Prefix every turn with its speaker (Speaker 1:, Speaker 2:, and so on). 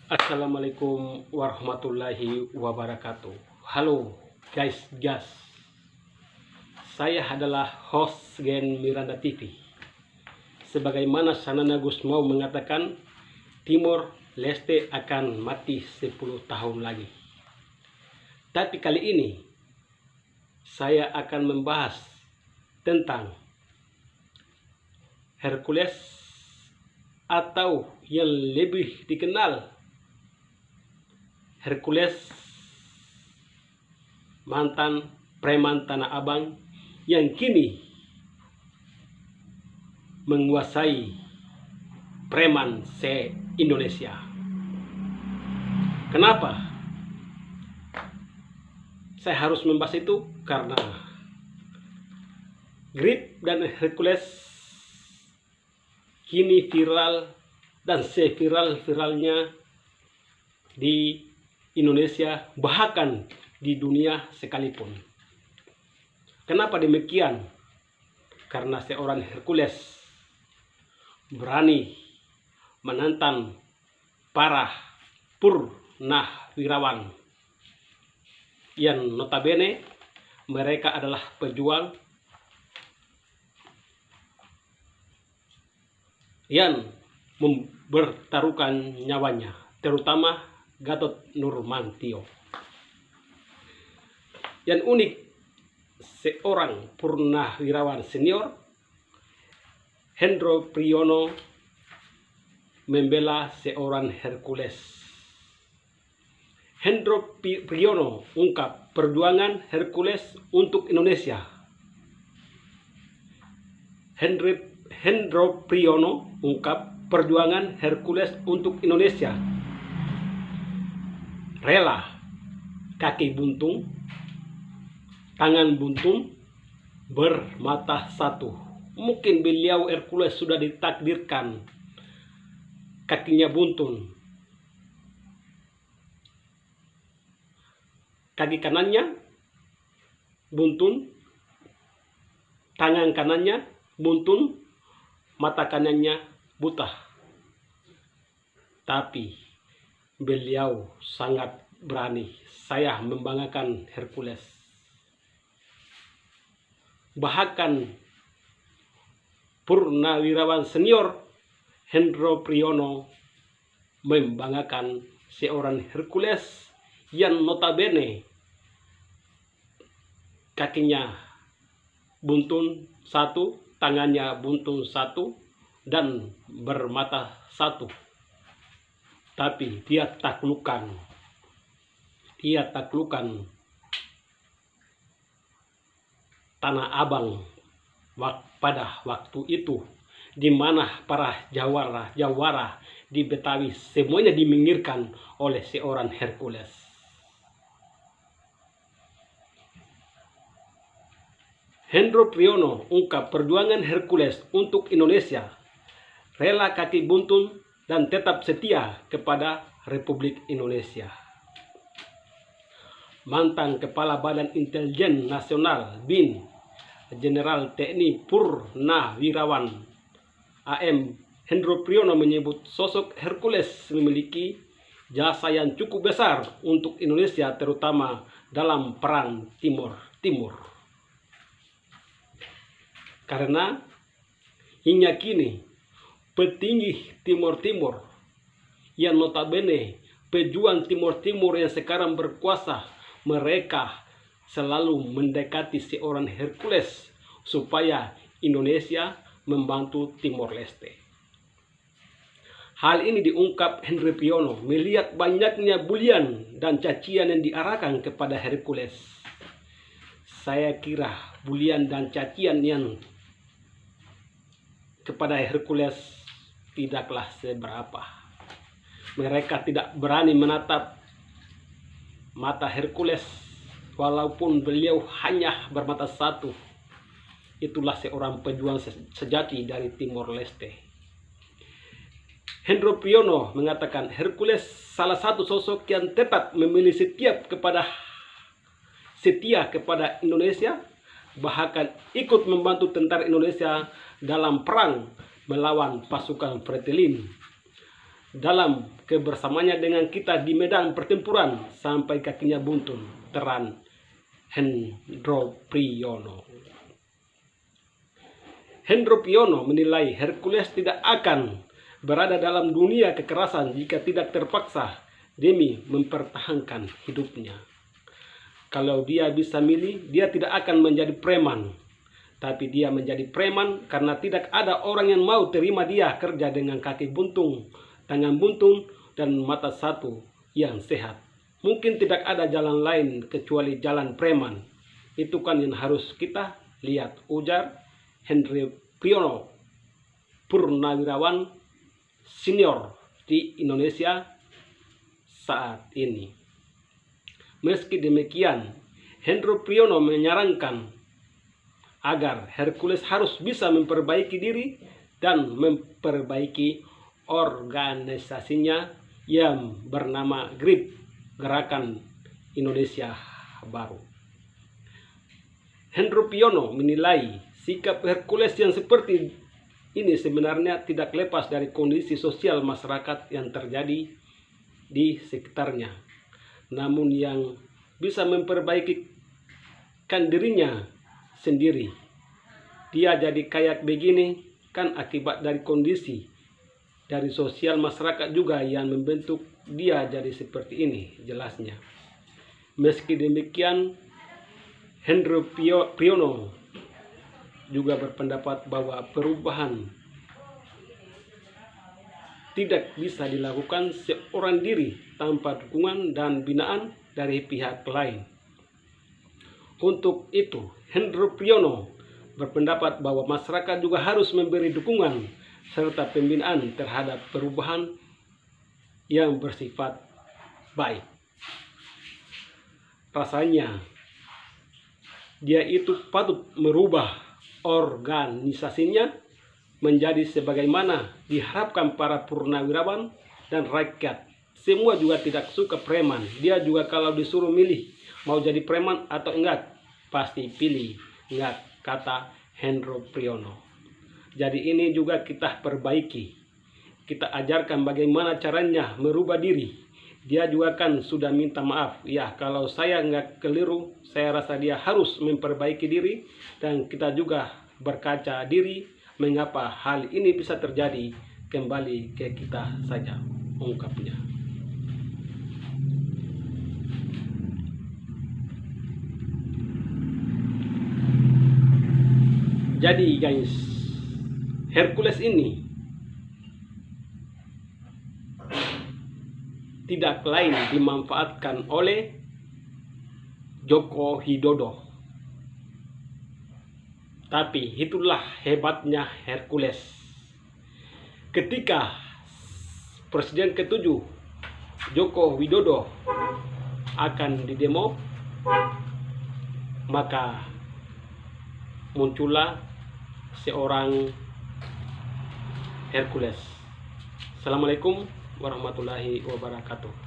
Speaker 1: Assalamualaikum warahmatullahi wabarakatuh. Halo guys, saya adalah host Gen Miranda TV. Sebagaimana Sanana Gusmau mengatakan, Timor Leste akan mati 10 tahun lagi. Tapi kali ini saya akan membahas tentang Hercules, atau yang lebih dikenal Hercules, mantan preman Tanah Abang yang kini menguasai preman se-Indonesia. Kenapa saya harus membahas itu? Karena Grip dan Hercules kini viral dan seviral-viralnya di Indonesia, bahkan di dunia sekalipun. Kenapa demikian? Karena seorang Hercules berani menantang para purnawirawan yang notabene mereka adalah pejuang yang mempertaruhkan nyawanya, terutama Gatot Nurmantio. Yang unik, seorang purnawirawan senior, Hendro Priyono, membela seorang Hercules. Hendro Priyono ungkap perjuangan Hercules untuk Indonesia. Hendro Priyono ungkap perjuangan Hercules untuk Indonesia. Rela kaki buntung, tangan buntung, bermata satu. Mungkin beliau Hercules sudah ditakdirkan kakinya buntung, kaki kanannya buntung, tangan kanannya buntung, mata kanannya buta. Tapi beliau sangat berani. Saya membanggakan Hercules. Bahkan purnawirawan senior Hendro Priyono membanggakan seorang Hercules yang notabene kakinya buntung satu, tangannya buntung satu, dan bermata satu. Tapi dia taklukkan Tanah Abang pada waktu itu, di mana para jawara di Betawi semuanya diminggirkan oleh seorang Hercules. Hendro Priyono ungkap perjuangan Hercules untuk Indonesia, rela kaki buntung dan tetap setia kepada Republik Indonesia. Mantan Kepala Badan Intelijen Nasional BIN, Jenderal TNI Purnawirawan AM Hendro Priyono menyebut sosok Hercules memiliki jasa yang cukup besar untuk Indonesia, terutama dalam perang Timur. Karena hingga kini petinggi Timur yang notabene pejuang Timur yang sekarang berkuasa, mereka selalu mendekati seorang Hercules supaya Indonesia membantu Timor Leste. Hal ini diungkap Hendro Priyono melihat banyaknya bulian dan cacian yang diarahkan kepada Hercules. Saya kira bulian dan cacian yang kepada Hercules tidaklah seberapa. Mereka tidak berani menatap mata Hercules, walaupun beliau hanya bermata satu. Itulah seorang pejuang sejati dari Timor Leste. Hendro Priyono mengatakan Hercules salah satu sosok yang tetap memilih setia kepada Indonesia, bahkan ikut membantu tentara Indonesia dalam perang melawan pasukan Fretilin. dalam kebersamaannya dengan kita di medan pertempuran sampai kakinya buntung, teran Hendro Priyono. Hendro Priyono menilai Hercules tidak akan berada dalam dunia kekerasan jika tidak terpaksa demi mempertahankan hidupnya. Kalau dia bisa milih, dia tidak akan menjadi preman. Tapi dia menjadi preman karena tidak ada orang yang mau terima dia kerja dengan kaki buntung, tangan buntung, dan mata satu yang sehat. Mungkin tidak ada jalan lain kecuali jalan preman. Itu kan yang harus kita lihat, ujar Hendro Priyono, purnawirawan senior di Indonesia saat ini. Meski demikian, Hendro Priyono menyarankan agar Hercules harus bisa memperbaiki diri dan memperbaiki organisasinya yang bernama GRIB, Gerakan Indonesia Baru. Hendro Priyono menilai sikap Hercules yang seperti ini sebenarnya tidak lepas dari kondisi sosial masyarakat yang terjadi di sekitarnya. Namun yang bisa memperbaikikan dirinya sendiri. Dia jadi kayak begini kan akibat dari kondisi dari sosial masyarakat juga yang membentuk dia jadi seperti ini, jelasnya. Meski demikian, Hendro Priyono juga berpendapat bahwa perubahan tidak bisa dilakukan seorang diri tanpa dukungan dan binaan dari pihak lain. Untuk itu, Hendro Priyono berpendapat bahwa masyarakat juga harus memberi dukungan serta pembinaan terhadap perubahan yang bersifat baik. Rasanya, dia itu patut merubah organisasinya menjadi sebagaimana diharapkan para purnawirawan dan rakyat. Semua juga tidak suka preman. Dia juga kalau disuruh milih mau jadi preman atau enggak, pasti pilih enggak, kata Hendro Priyono. Jadi ini juga kita perbaiki. Kita ajarkan bagaimana caranya merubah diri. Dia juga kan sudah minta maaf. Ya, kalau saya enggak keliru, saya rasa dia harus memperbaiki diri. Dan kita juga berkaca diri. Mengapa hal ini bisa terjadi, kembali ke kita saja, ungkapnya. Jadi guys, Hercules ini tidak lain dimanfaatkan oleh Joko Widodo. Tapi itulah hebatnya Hercules. Ketika Presiden ke-7 Joko Widodo akan didemo, maka muncullah seorang Hercules. Assalamualaikum warahmatullahi wabarakatuh.